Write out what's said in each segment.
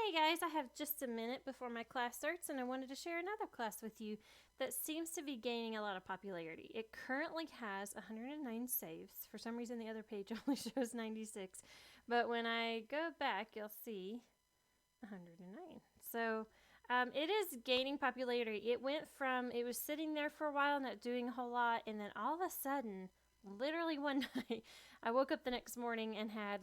Hey guys, I have just a minute before my class starts and I wanted to share another class with you that seems to be gaining a lot of popularity. It currently has 109 saves. For some reason the other page only shows 96, but when I go back you'll see 109. So it is gaining popularity. It was sitting there for a while, not doing a whole lot, and then all of a sudden, literally one night, I woke up the next morning and had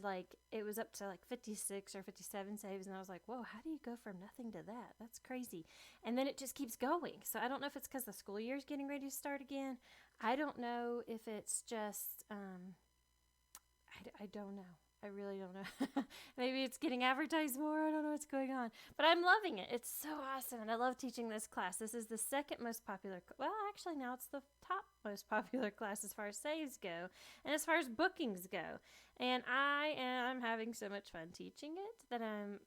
it was up to 56 or 57 saves, and I was like, whoa, how do you go from nothing to that? That's crazy. And then it just keeps going. So I don't know if it's because the school year is getting ready to start again. I don't know if it's just, I don't know. I really don't know. Maybe it's getting advertised more. I don't know what's going on. But I'm loving it. It's so awesome. And I love teaching this class. This is the second most popular. Well, actually, now it's the top most popular class as far as saves go and as far as bookings go. And I am having so much fun teaching it that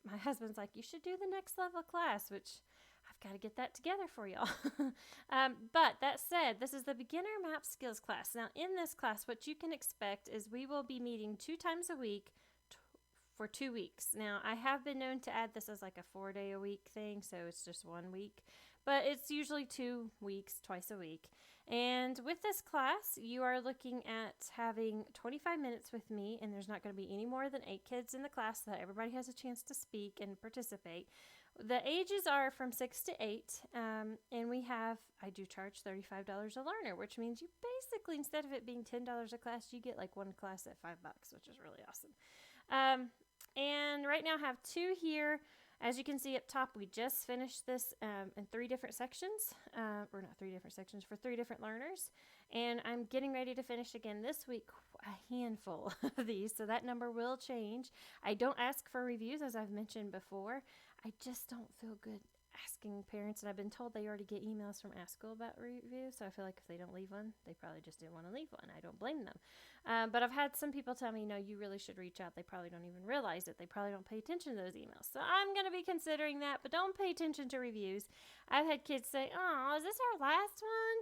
my husband's like, you should do the next level class, which I've got to get that together for y'all. But that said, this is the beginner map skills class. Now, in this class, what you can expect is we will be meeting 2 times a week for 2 weeks. Now, I have been known to add this as like a 4-day-a-week thing, so it's just 1 week. But it's usually 2 weeks, twice a week. And with this class, you are looking at having 25 minutes with me, and there's not going to be any more than 8 kids in the class so that everybody has a chance to speak and participate. The ages are from 6 to 8, and I do charge $35 a learner, which means you basically, instead of it being $10 a class, you get like 1 class at $5, which is really awesome. And right now I have 2 here. As you can see up top, we just finished this in 3 different sections, or not 3 different sections, for 3 different learners. And I'm getting ready to finish again this week a handful of these, so that number will change. I don't ask for reviews, as I've mentioned before. I just don't feel good asking parents, and I've been told they already get emails from Outschool about reviews, so I feel like if they don't leave one, they probably just didn't want to leave one. I don't blame them. But I've had some people tell me, no, you really should reach out. They probably don't even realize it. They probably don't pay attention to those emails. So I'm going to be considering that, but don't pay attention to reviews. I've had kids say, oh, is this our last one?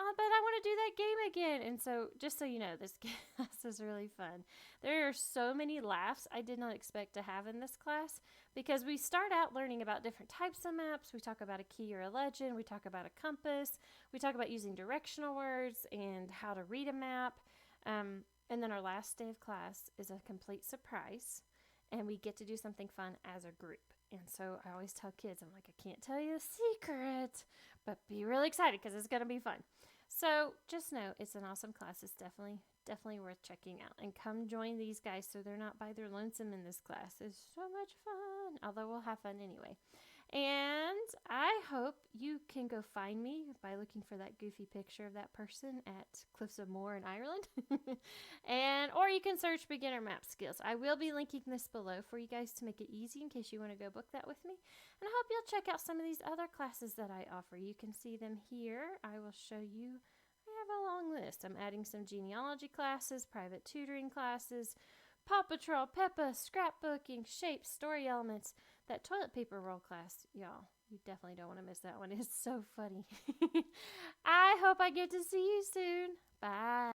Oh, but I want to do that game again. And so just so you know, this class is really fun. There are so many laughs I did not expect to have in this class because we start out learning about different types of maps. We talk about a key or a legend. We talk about a compass. We talk about using directional words and how to read a map. And then our last day of class is a complete surprise, and we get to do something fun as a group. And so I always tell kids, I'm like, I can't tell you the secret, but be really excited because it's going to be fun. So just know it's an awesome class. It's definitely worth checking out. And come join these guys so they're not by their lonesome in this class. It's so much fun, although we'll have fun anyway. And I hope you can go find me by looking for that goofy picture of that person at Cliffs of Moher in Ireland. Or you can search beginner map skills. I will be linking this below for you guys to make it easy in case you want to go book that with me. And I hope you'll check out some of these other classes that I offer. You can see them here. I will show you. I have a long list. I'm adding some genealogy classes, private tutoring classes, Paw Patrol, Peppa, scrapbooking, shapes, story elements. That toilet paper roll class, y'all, you definitely don't want to miss that one. It's so funny. I hope I get to see you soon. Bye.